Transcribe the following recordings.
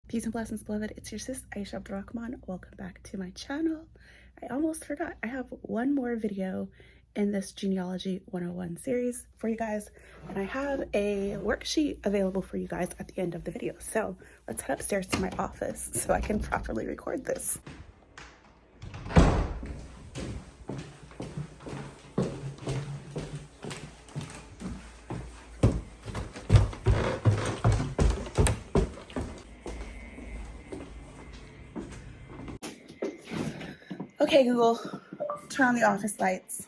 Peace and blessings, beloved. It's your sis, Aisha Rahman. Welcome back to my channel. I almost forgot. I have one more video in this Genealogy 101 series for you guys, and I have a worksheet available for you guys at the end of the video. So let's head upstairs to my office so I can properly record this. Okay, Google, turn on the office lights.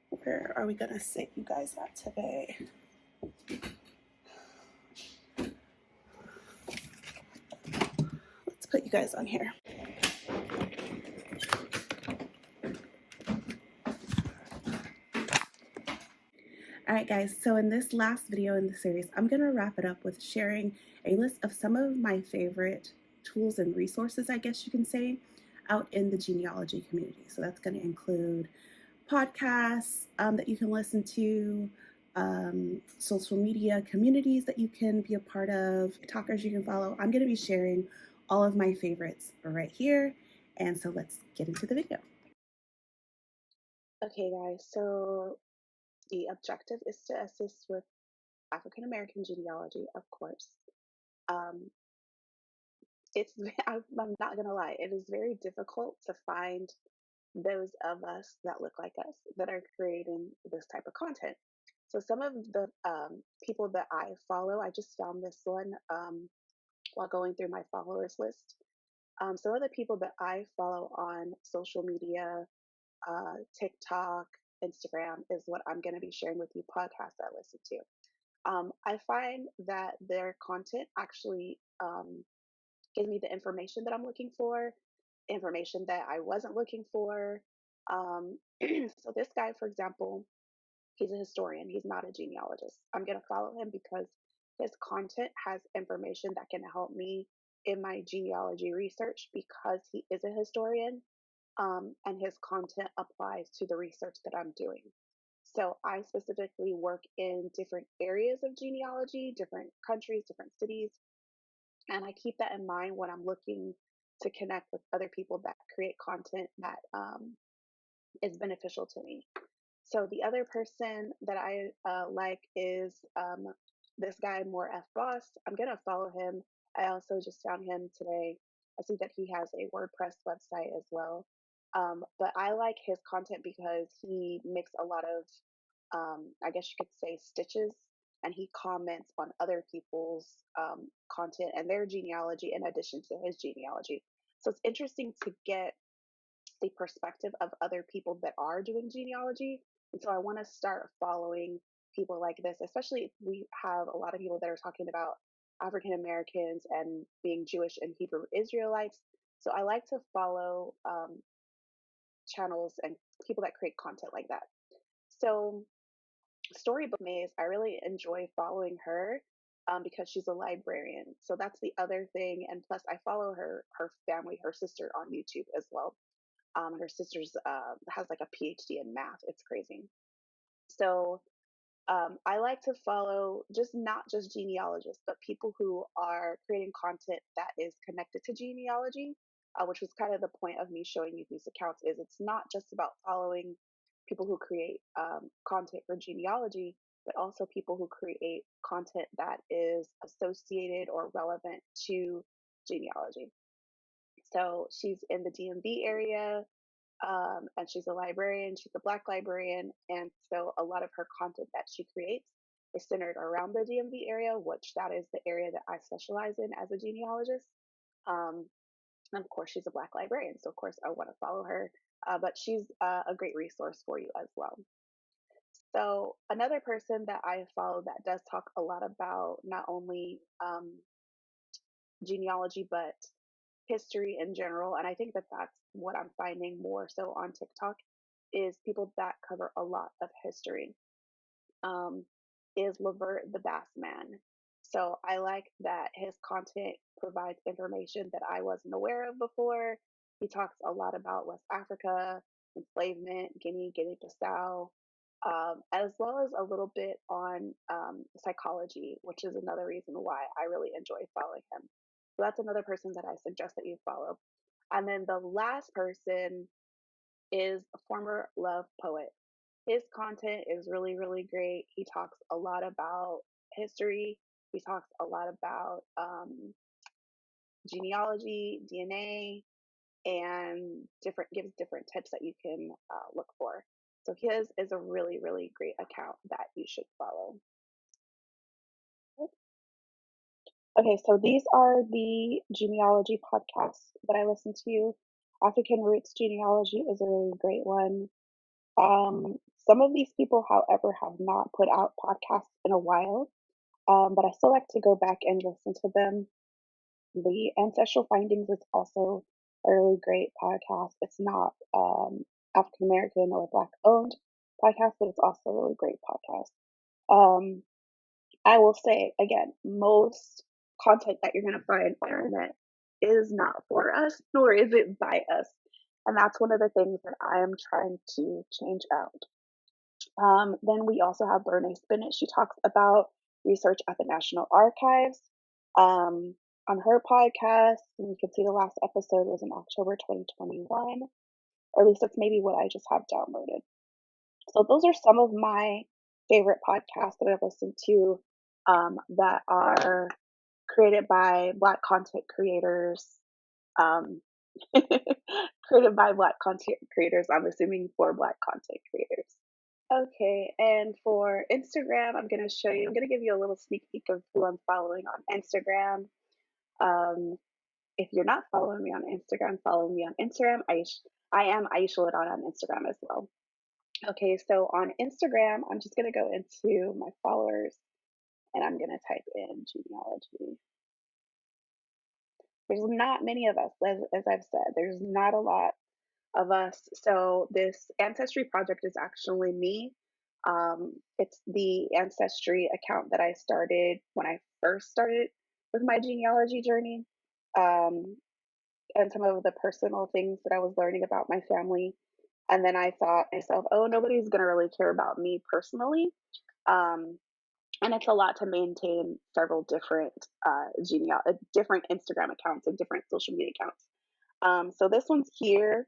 Where are we gonna sit you guys at today? Let's put you guys on here. All right, guys, so in this last video in the series, I'm going to wrap it up with sharing a list of some of my favorite tools and resources, I guess you can say, out in the genealogy community. So that's going to include podcasts that you can listen to, social media communities that you can be a part of, TikTokers you can follow. I'm going to be sharing all of my favorites right here. And so let's get into the video. Okay, guys, so the objective is to assist with African American genealogy, of course. It's I'm not gonna lie, it is very difficult to find those of us that look like us that are creating this type of content. So some of the people that I follow, I just found this one while going through my followers list. Some of the people that I follow on social media, TikTok, Instagram, is what I'm going to be sharing with you. Podcasts I listen to. I find that their content actually gives me the information that I'm looking for, information that I wasn't looking for. So this guy, for example, he's a historian. He's not a genealogist. I'm going to follow him because his content has information that can help me in my genealogy research because he is a historian, and his content applies to the research that I'm doing. So I specifically work in different areas of genealogy, different countries, different cities, and I keep that in mind when I'm looking to connect with other people that create content that is beneficial to me. So the other person that I like is this guy, More F Boss. I'm going to follow him. I also just found him today. I see that he has a WordPress website as well. But I like his content because he makes a lot of, I guess you could say, stitches, and he comments on other people's content and their genealogy in addition to his genealogy. So it's interesting to get the perspective of other people that are doing genealogy. And so I want to start following people like this, especially if we have a lot of people that are talking about African Americans and being Jewish and Hebrew Israelites. So I like to follow channels and people that create content like that. So Storybook Maze, I really enjoy following her because she's a librarian. So that's the other thing. And plus, I follow her family, her sister on YouTube as well. Her sister's has like a PhD in math. It's crazy. So I like to follow just not just genealogists, but people who are creating content that is connected to genealogy, which was kind of the point of me showing you these accounts. Is it's not just about following people who create content for genealogy, but also people who create content that is associated or relevant to genealogy. So she's in the DMV area, and she's a librarian. She's a Black librarian, and so a lot of her content that she creates is centered around the DMV area, which that is the area that I specialize in as a genealogist. Um, and of course, she's a Black librarian, so of course I want to follow her. But she's a great resource for you as well. So another person that I follow that does talk a lot about not only genealogy but history in general, and I think that that's what I'm finding more so on TikTok is people that cover a lot of history. Um, is Levert the Bass Man. So I like that his content provides information that I wasn't aware of before. He talks a lot about West Africa, enslavement, Guinea, Guinea-Bissau, as well as a little bit on psychology, which is another reason why I really enjoy following him. So that's another person that I suggest that you follow. And then the last person is a former love poet. His content is really, really great. He talks a lot about history. He talks a lot about genealogy, DNA, and different gives different tips that you can look for. So his is a really, really great account that you should follow. Okay, so these are the genealogy podcasts that I listen to. African Roots Genealogy is a really great one. Some of these people, however, have not put out podcasts in a while, but I still like to go back and listen to them. The Ancestral Findings is also a really great podcast. It's not African American or Black owned podcast, but it's also a really great podcast. Um, I will say again, most content that you're going to find on the internet is not for us, nor is it by us. And that's one of the things that I am trying to change out. Then we also have Bernice Bennett. She talks about research at the National Archives. On her podcast, and you can see the last episode was in October 2021, or at least that's maybe what I just have downloaded. So those are some of my favorite podcasts that I've listened to that are created by Black content creators. Um, created by Black content creators. I'm assuming for Black content creators. Okay, and for Instagram, I'm gonna give you a little sneak peek of who I'm following on Instagram. Um, if you're not following me on Instagram, follow me on Instagram. I am Aisha LaDon on Instagram as well. Okay, so on Instagram, I'm just gonna go into my followers and I'm gonna type in genealogy. There's not many of us, as I've said, there's not a lot of us. So this Ancestry project is actually me. It's the Ancestry account that I started when I first started with my genealogy journey, um, and some of the personal things that I was learning about my family. And then I thought myself, oh, nobody's gonna really care about me personally. Um, and it's a lot to maintain several different different Instagram accounts and different social media accounts. So this one's here,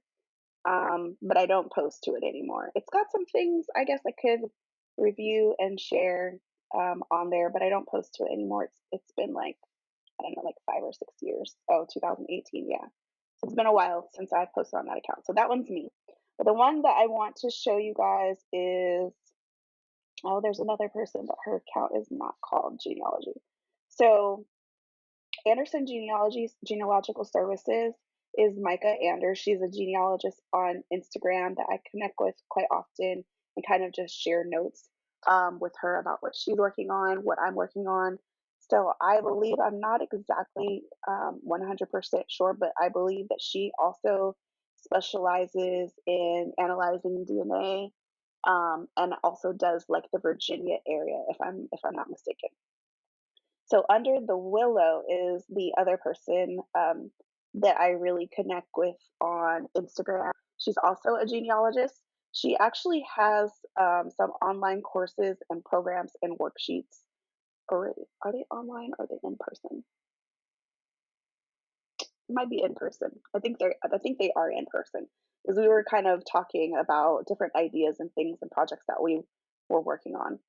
but I don't post to it anymore. It's got some things I guess I could review and share on there, but I don't post to it anymore. It's been like I don't know, like 5 or 6 years. Oh, 2018, yeah. So it's been a while since I posted on that account. So that one's me. But the one that I want to show you guys is there's another person, but her account is not called Genealogy. So Anderson Genealogical Services is Micah Anders. She's a genealogist on Instagram that I connect with quite often and kind of just share notes with her about what she's working on, what I'm working on. So I believe I'm not exactly 100% sure, but I believe that she also specializes in analyzing DNA and also does like the Virginia area, if I'm not mistaken. So under the willow is the other person that I really connect with on Instagram. She's also a genealogist. She actually has some online courses and programs and worksheets already. Are they online or are they in person? It might be in person. I think they are in person because we were kind of talking about different ideas and things and projects that we were working on.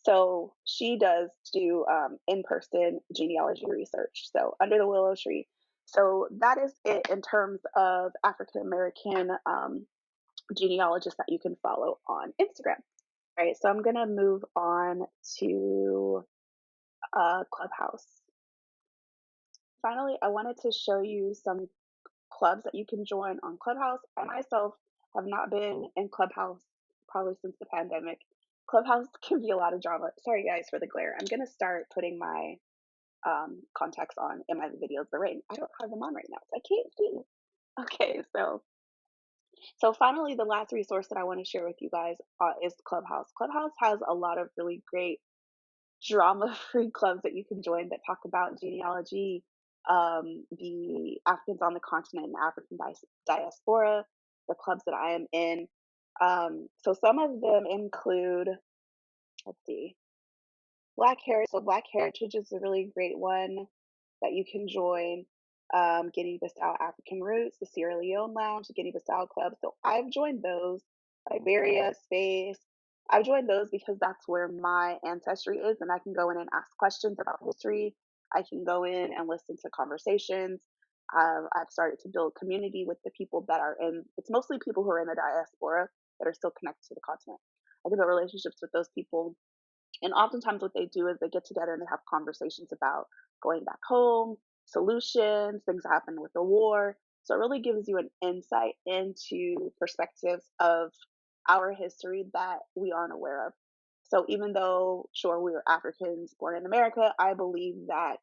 So she does do in-person genealogy research. So under the willow tree. So that is it in terms of African American genealogists that you can follow on Instagram. All right. So I'm gonna move on to Clubhouse. Finally, I wanted to show you some clubs that you can join on Clubhouse. I myself have not been in Clubhouse probably since the pandemic. Clubhouse can be a lot of drama. Sorry guys for the glare. I'm gonna start putting my contacts on in my videos, but I don't have them on right now, so I can't see. Okay, so finally, the last resource that I want to share with you guys is Clubhouse. Clubhouse has a lot of really great drama-free clubs that you can join that talk about genealogy, the Africans on the continent and African diaspora, the clubs that I am in. So some of them include, let's see, Black Heritage. So Black Heritage is a really great one that you can join. Guinea-Bissau African Roots, the Sierra Leone Lounge, the Guinea-Bissau Club. So I've joined those, Liberia, Space. I've joined those because that's where my ancestry is, and I can go in and ask questions about history. I can go in and listen to conversations. I've started to build community with the people that are in. It's mostly people who are in the diaspora that are still connected to the continent. I can build relationships with those people, and oftentimes, what they do is they get together and they have conversations about going back home, solutions, things that happened with the war. So it really gives you an insight into perspectives of our history that we aren't aware of. So even though, sure, we are Africans born in America, I believe that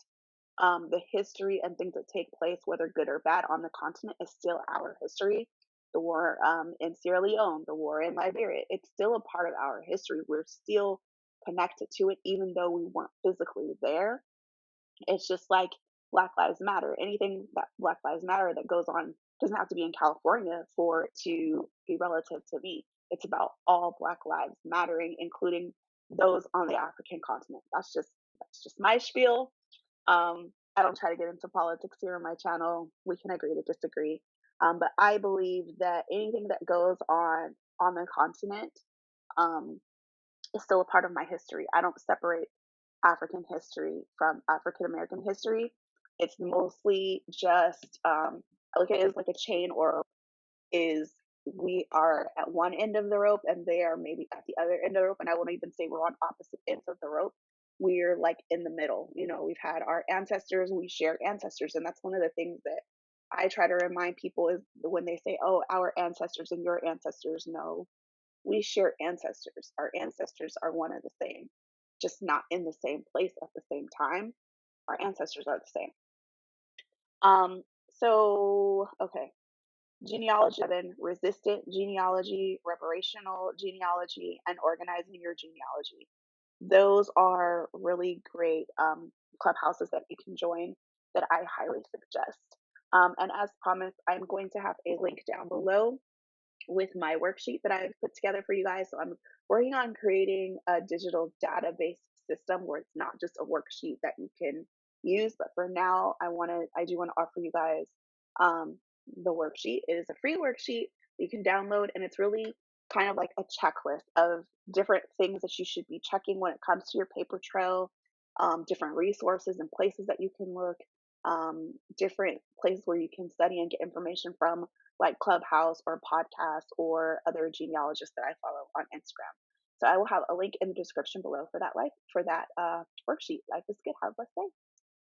the history and things that take place, whether good or bad, on the continent is still our history. The war in Sierra Leone, the war in Liberia, it's still a part of our history. We're still connected to it, even though we weren't physically there. It's just like Black Lives Matter. Anything that Black Lives Matter that goes on doesn't have to be in California for it to be relative to me. It's about all Black lives mattering, including those on the African continent. That's just my spiel. I don't try to get into politics here on my channel. We can agree to disagree. But I believe that anything that goes on the continent um, is still a part of my history. I don't separate African history from African American history. It's mostly just I look at it as like a chain, or is we are at one end of the rope and they are maybe at the other end of the rope. And I won't even say we're on opposite ends of the rope. We're like in the middle. We've had our ancestors, we share ancestors. And that's one of the things that I try to remind people is when they say, oh, our ancestors and your ancestors. No, we share ancestors. Our ancestors are one and the same, just not in the same place at the same time. Our ancestors are the same. So, okay. Genealogy, then resistant genealogy, reparational genealogy, and organizing your genealogy. Those are really great clubhouses that you can join that I highly suggest. And as promised, I'm going to have a link down below with my worksheet that I've put together for you guys. So I'm working on creating a digital database system where it's not just a worksheet that you can use. But for now, I do want to offer you guys the worksheet. It is a free worksheet you can download, and it's really kind of like a checklist of different things that you should be checking when it comes to your paper trail, different resources and places that you can look, different places where you can study and get information from, like Clubhouse or podcasts or other genealogists that I follow on Instagram. So I will have a link in the description below for that worksheet. Life is good. Have a blessed day.